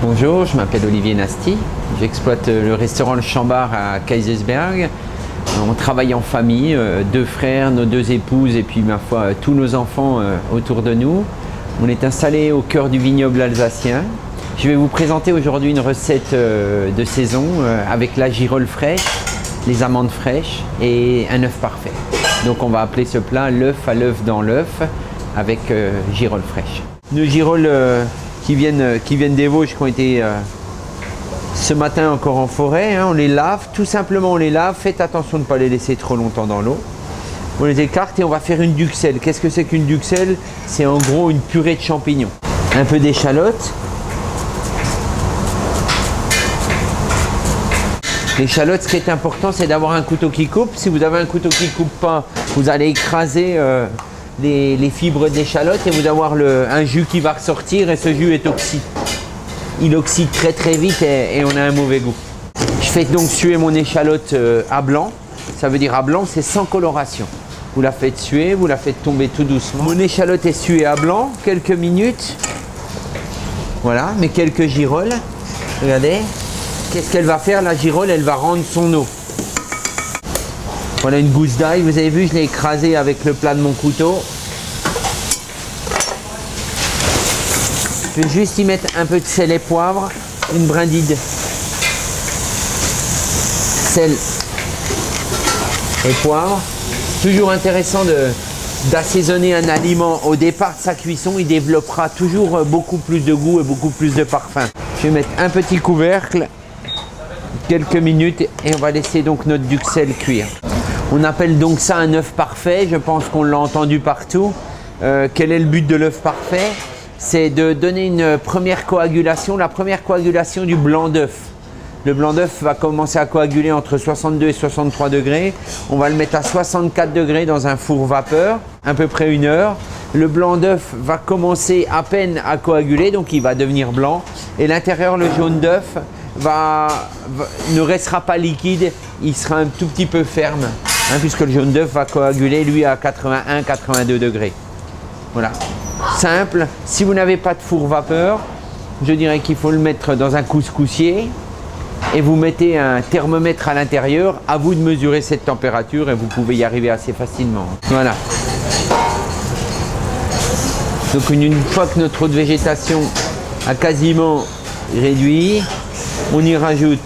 Bonjour, je m'appelle Olivier Nasty, j'exploite le restaurant Le Chambard à Kaysersberg. On travaille en famille, deux frères, nos deux épouses et puis ma foi tous nos enfants autour de nous. On est installé au cœur du vignoble alsacien. Je vais vous présenter aujourd'hui une recette de saison avec la girole fraîche, les amandes fraîches et un œuf parfait. Donc on va appeler ce plat l'œuf à l'œuf dans l'œuf avec girole fraîche. Nos girolles qui viennent des Vosges, qui ont été ce matin encore en forêt, hein, on les lave, tout simplement on les lave, faites attention de ne pas les laisser trop longtemps dans l'eau. On les écarte et on va faire une duxelle. Qu'est-ce que c'est qu'une duxelle? C'est en gros une purée de champignons. Un peu d'échalote. L'échalote, ce qui est important, c'est d'avoir un couteau qui coupe. Si vous avez un couteau qui ne coupe pas, vous allez écraser les fibres d'échalote et vous allez avoir un jus qui va ressortir et ce jus est toxique. Il oxyde très très vite et on a un mauvais goût. Je fais donc suer mon échalote à blanc. Ça veut dire à blanc, c'est sans coloration. Vous la faites suer, vous la faites tomber tout doucement. Mon échalote est suée à blanc, quelques minutes. Voilà, mes quelques girolles. Regardez. Qu'est-ce qu'elle va faire, la girole? Elle va rendre son eau. Voilà une gousse d'ail, vous avez vu, je l'ai écrasée avec le plat de mon couteau. Je vais juste y mettre un peu de sel et poivre, une brindille de sel et poivre. Toujours intéressant d'assaisonner un aliment au départ de sa cuisson, il développera toujours beaucoup plus de goût et beaucoup plus de parfum. Je vais mettre un petit couvercle, quelques minutes et on va laisser donc notre duxelle cuire. On appelle donc ça un œuf parfait, je pense qu'on l'a entendu partout. Quel est le but de l'œuf parfait? C'est de donner une première coagulation, la première coagulation du blanc d'œuf. Le blanc d'œuf va commencer à coaguler entre 62 et 63 degrés. On va le mettre à 64 degrés dans un four vapeur, à peu près 1 heure. Le blanc d'œuf va commencer à peine à coaguler, donc il va devenir blanc. Et l'intérieur, le jaune d'œuf, ne restera pas liquide, il sera un tout petit peu ferme, hein, puisque le jaune d'œuf va coaguler, lui, à 81-82 degrés. Voilà. Simple. Si vous n'avez pas de four vapeur, je dirais qu'il faut le mettre dans un couscoussier. Et vous mettez un thermomètre à l'intérieur, à vous de mesurer cette température et vous pouvez y arriver assez facilement. Voilà. Donc une fois que notre eau de végétation a quasiment réduit, on y rajoute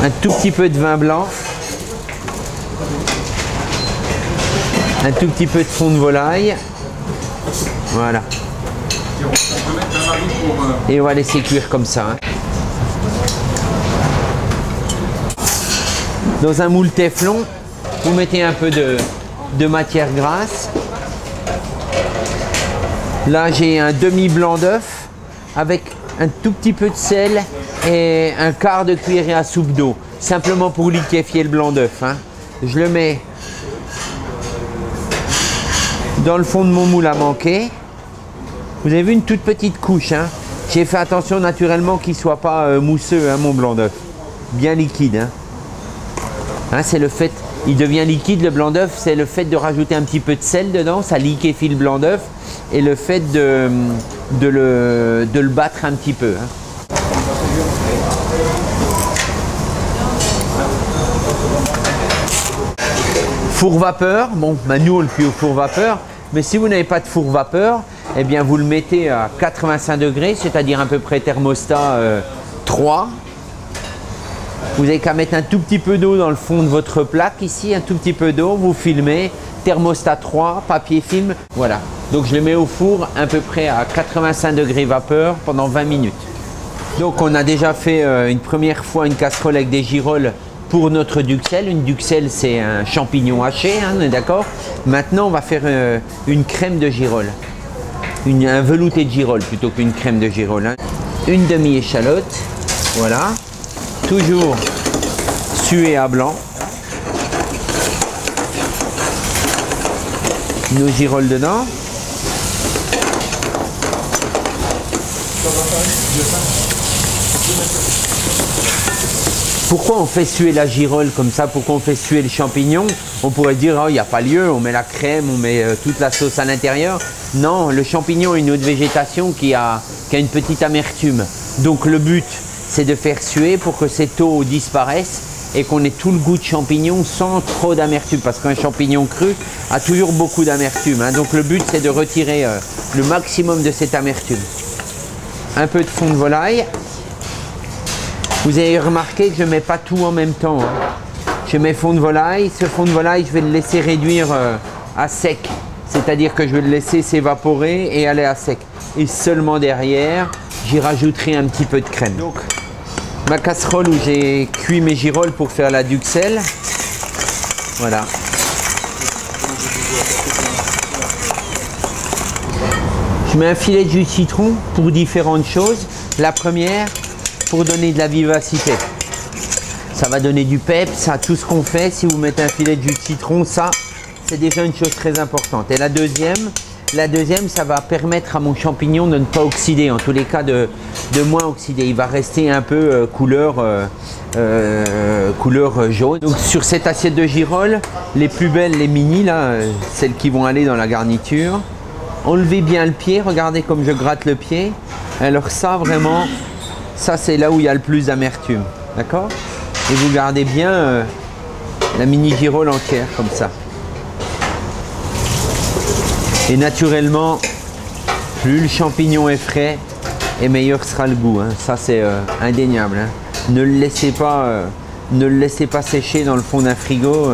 un tout petit peu de vin blanc, un tout petit peu de fond de volaille. Voilà. Et on va laisser cuire comme ça. Hein. Dans un moule téflon, vous mettez un peu de matière grasse. Là, j'ai un demi-blanc d'œuf avec un tout petit peu de sel et un quart de cuillerée à soupe d'eau. Simplement pour liquéfier le blanc d'œuf. Hein. Je le mets dans le fond de mon moule à manquer. Vous avez vu une toute petite couche. Hein. J'ai fait attention naturellement qu'il ne soit pas mousseux, hein, mon blanc d'œuf. Bien liquide. Hein. Hein, c'est le fait, il devient liquide le blanc d'œuf, c'est le fait de rajouter un petit peu de sel dedans, ça liquéfie le blanc d'œuf et le fait de le battre un petit peu. Hein. Four vapeur, bon, bah nous on le cuit au four vapeur, mais si vous n'avez pas de four vapeur, eh bien vous le mettez à 85 degrés, c'est-à-dire à peu près thermostat 3. Vous n'avez qu'à mettre un tout petit peu d'eau dans le fond de votre plaque ici, un tout petit peu d'eau, vous filmez, thermostat 3, papier film, voilà. Donc je le mets au four à peu près à 85 degrés vapeur pendant 20 minutes. Donc on a déjà fait une première fois une casserole avec des girolles pour notre duxelle. Une duxelle, c'est un champignon haché, hein, on est d'accord. Maintenant on va faire une crème de girolles, un velouté de girolles plutôt qu'une crème de girolles. Hein. Une demi-échalote, voilà. Toujours sué à blanc. Nos girolles dedans. Pourquoi on fait suer la girole comme ça? Pourquoi on fait suer le champignon? On pourrait dire, oh, il n'y a pas lieu, on met la crème, on met toute la sauce à l'intérieur. Non, le champignon est une autre végétation qui a qui a une petite amertume. Donc le but, c'est de faire suer pour que cette eau disparaisse et qu'on ait tout le goût de champignon sans trop d'amertume, parce qu'un champignon cru a toujours beaucoup d'amertume, hein. Donc le but, c'est de retirer le maximum de cette amertume. Un peu de fond de volaille. Vous avez remarqué que je ne mets pas tout en même temps, hein. Je mets fond de volaille. Ce fond de volaille, je vais le laisser réduire à sec. C'est-à-dire que je vais le laisser s'évaporer et aller à sec. Et seulement derrière, j'y rajouterai un petit peu de crème. Donc, ma casserole où j'ai cuit mes girolles pour faire la duxelle. Voilà. Je mets un filet de jus de citron pour différentes choses. La première, pour donner de la vivacité. Ça va donner du peps à tout ce qu'on fait. Si vous mettez un filet de jus de citron, ça, c'est déjà une chose très importante. Et la deuxième, ça va permettre à mon champignon de ne pas oxyder, en tous les cas de moins oxyder. Il va rester un peu couleur jaune. Donc sur cette assiette de girolles, les plus belles, les mini, là, celles qui vont aller dans la garniture. Enlevez bien le pied, regardez comme je gratte le pied. Alors ça, vraiment, ça c'est là où il y a le plus d'amertume. D'accord? Et vous gardez bien la mini girolle entière, comme ça. Et naturellement, plus le champignon est frais, et meilleur sera le goût, hein. Ça c'est indéniable, hein. Ne le laissez pas sécher dans le fond d'un frigo.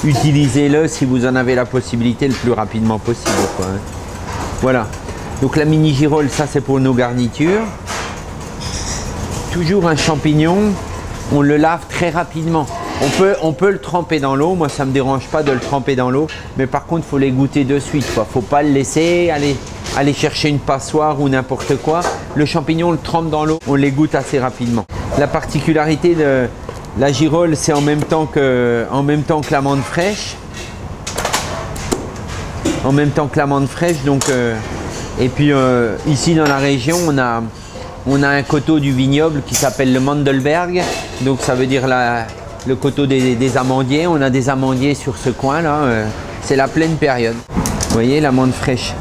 Utilisez-le si vous en avez la possibilité le plus rapidement possible, quoi, hein. Voilà. Donc la mini girolle, ça c'est pour nos garnitures. Toujours un champignon, on le lave très rapidement. On peut le tremper dans l'eau, moi ça ne me dérange pas de le tremper dans l'eau, mais par contre il faut les goûter de suite, quoi. Faut pas le laisser aller chercher une passoire ou n'importe quoi. Le champignon, on le trempe dans l'eau, on les goûte assez rapidement. La particularité de la girolle, c'est en même temps que l'amande fraîche. En même temps que l'amande fraîche, donc et puis ici dans la région, on a un coteau du vignoble qui s'appelle le Mandelberg, donc ça veut dire le coteau des amandiers. On a des amandiers sur ce coin là, c'est la pleine période. Vous voyez l'amande fraîche.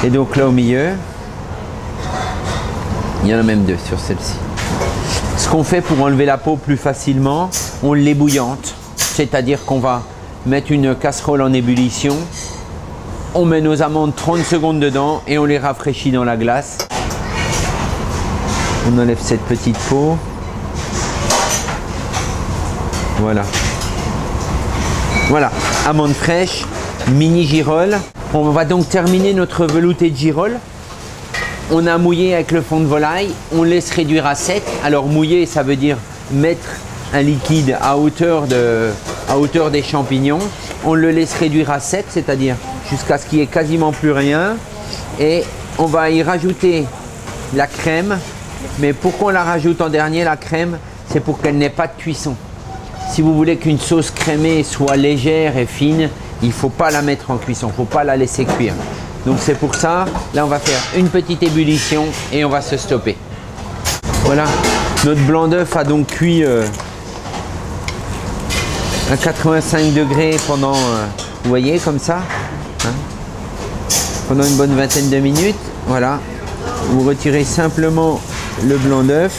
Et donc là au milieu, il y en a même deux sur celle-ci. Ce qu'on fait pour enlever la peau plus facilement, on l'ébouillante, c'est-à-dire qu'on va mettre une casserole en ébullition, on met nos amandes 30 secondes dedans et on les rafraîchit dans la glace. On enlève cette petite peau. Voilà. Voilà, amandes fraîches, mini girolles. On va donc terminer notre velouté de girolles. On a mouillé avec le fond de volaille, on laisse réduire à sec. Alors mouiller, ça veut dire mettre un liquide à hauteur des champignons. On le laisse réduire à sec, c'est-à-dire jusqu'à ce qu'il n'y ait quasiment plus rien. Et on va y rajouter la crème. Mais pourquoi on la rajoute en dernier, la crème? C'est pour qu'elle n'ait pas de cuisson. Si vous voulez qu'une sauce crémée soit légère et fine, il ne faut pas la mettre en cuisson, il ne faut pas la laisser cuire. Donc c'est pour ça, là on va faire une petite ébullition et on va se stopper. Voilà, notre blanc d'œuf a donc cuit à 85 degrés pendant, vous voyez, comme ça, hein, pendant une bonne vingtaine de minutes. Voilà, vous retirez simplement le blanc d'œuf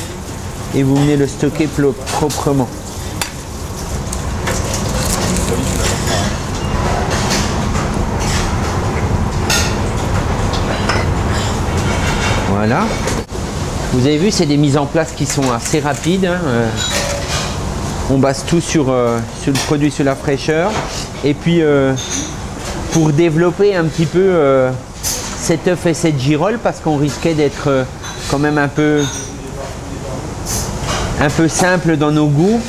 et vous venez le stocker proprement. Voilà. Vous avez vu, c'est des mises en place qui sont assez rapides, hein. On base tout sur le produit, sur la fraîcheur. Et puis, pour développer un petit peu cet œuf et cette girolle, parce qu'on risquait d'être quand même un peu simple dans nos goûts,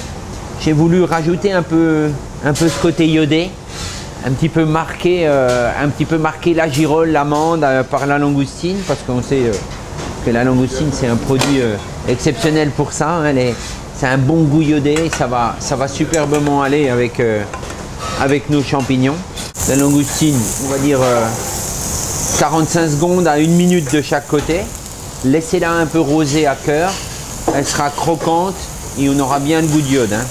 j'ai voulu rajouter un peu ce côté iodé, un petit peu marquer la girolle, l'amande par la langoustine, parce qu'on sait que la langoustine c'est un produit exceptionnel pour ça, hein. C'est un bon goût iodé, ça va superbement aller avec nos champignons. La langoustine, on va dire 45 secondes à 1 minute de chaque côté. Laissez-la un peu rosée à cœur, elle sera croquante et on aura bien le goût d'iode, hein.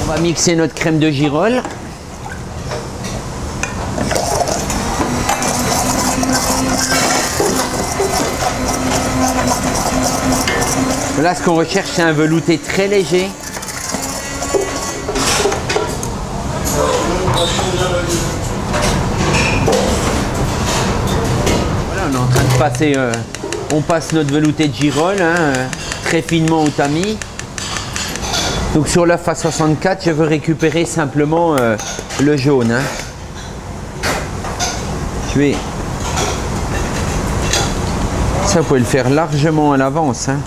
On va mixer notre crème de girole. Là, ce qu'on recherche, c'est un velouté très léger. Voilà, on est en train de passer, on passe notre velouté de girolles, hein, très finement au tamis. Donc sur l'œuf à 64, je veux récupérer simplement le jaune. Hein. Je vais... Ça, vous pouvez le faire largement à l'avance. Hein.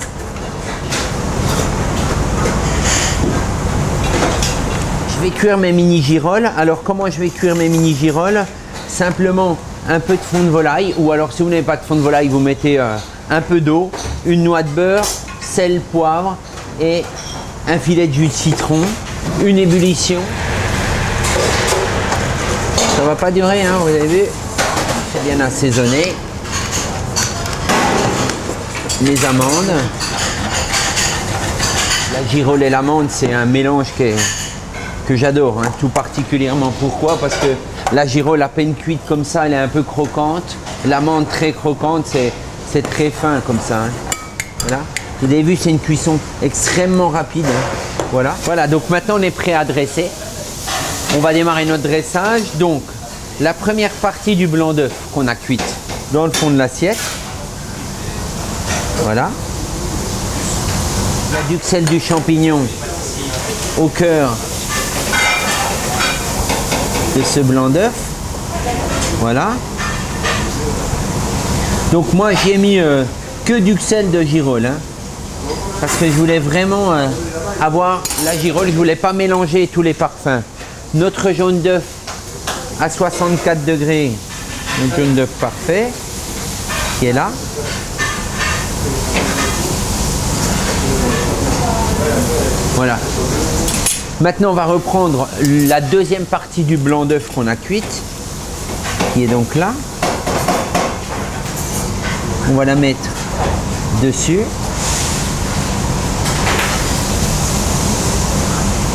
Je vais cuire mes mini girolles. Alors comment je vais cuire mes mini girolles? Simplement un peu de fond de volaille, ou alors si vous n'avez pas de fond de volaille, vous mettez un peu d'eau, une noix de beurre, sel, poivre et un filet de jus de citron, une ébullition. Ça va pas durer, hein, vous avez vu. C'est bien assaisonné. Les amandes. La girole et l'amande, c'est un mélange que j'adore, hein, tout particulièrement. Pourquoi? Parce que la girole à peine cuite comme ça, elle est un peu croquante. L'amande très croquante, c'est très fin comme ça. Hein. Voilà. Vous avez vu, c'est une cuisson extrêmement rapide. Hein. Voilà. Voilà, donc maintenant on est prêt à dresser. On va démarrer notre dressage. Donc, la première partie du blanc d'œuf qu'on a cuite dans le fond de l'assiette. Voilà. La duxelle du champignon au cœur de ce blanc d'œuf. Voilà. Donc moi j'ai mis que duxelle de girole. Hein, parce que je voulais vraiment avoir la girole, je voulais pas mélanger tous les parfums. Notre jaune d'œuf à 64 degrés, notre jaune d'œuf parfait, qui est là. Voilà. Maintenant, on va reprendre la deuxième partie du blanc d'œuf qu'on a cuite, qui est donc là. On va la mettre dessus.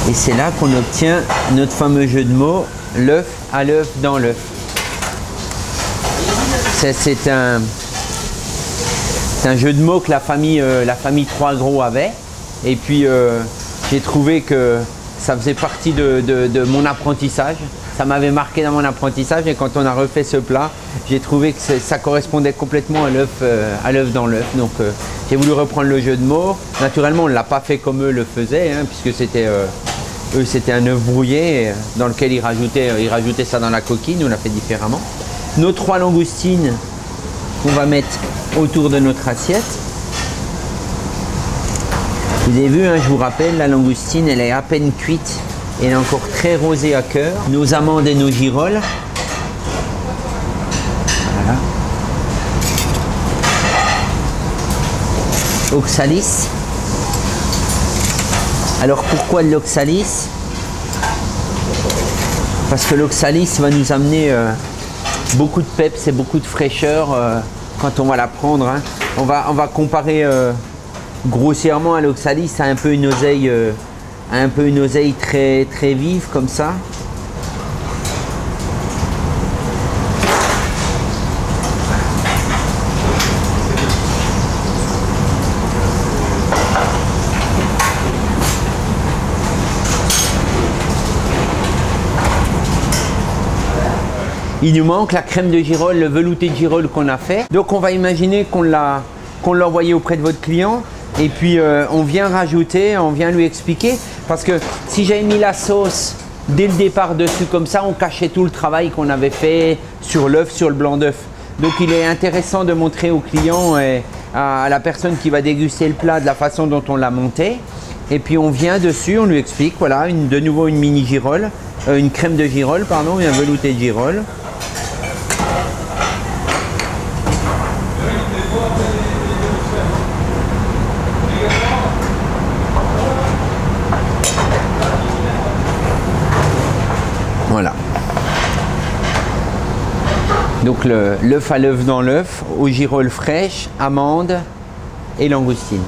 Et c'est là qu'on obtient notre fameux jeu de mots, l'œuf à l'œuf dans l'œuf. C'est un jeu de mots que la famille Trois Gros avait. Et puis j'ai trouvé que ça faisait partie de mon apprentissage. Ça m'avait marqué dans mon apprentissage et quand on a refait ce plat, j'ai trouvé que ça correspondait complètement à l'œuf dans l'œuf. Donc j'ai voulu reprendre le jeu de mots. Naturellement, on ne l'a pas fait comme eux le faisaient, hein, puisque eux c'était un œuf brouillé dans lequel ils rajoutaient ça dans la coquille. Nous on l'a fait différemment. Nos 3 langoustines qu'on va mettre autour de notre assiette. Vous avez vu, hein, je vous rappelle, la langoustine, elle est à peine cuite. Elle est encore très rosée à cœur. Nos amandes et nos girolles. Voilà. Oxalis. Alors pourquoi de l'oxalis? Parce que l'oxalis va nous amener beaucoup de peps et beaucoup de fraîcheur quand on va la prendre. Hein. On va comparer grossièrement à l'oxalis à un peu une oseille très, très vive comme ça. Il nous manque la crème de girole, le velouté de girole qu'on a fait. Donc on va imaginer qu'on l'a envoyé auprès de votre client. Et puis on vient rajouter, on vient lui expliquer. Parce que si j'avais mis la sauce dès le départ dessus comme ça, on cachait tout le travail qu'on avait fait sur l'œuf, sur le blanc d'œuf. Donc il est intéressant de montrer au client et à la personne qui va déguster le plat de la façon dont on l'a monté. Et puis on vient dessus, on lui explique, voilà, de nouveau une mini girole, une crème de girole, pardon, et un velouté de girole. Voilà. Donc l'œuf à l'œuf dans l'œuf, aux girolles fraîches, amandes et langoustines.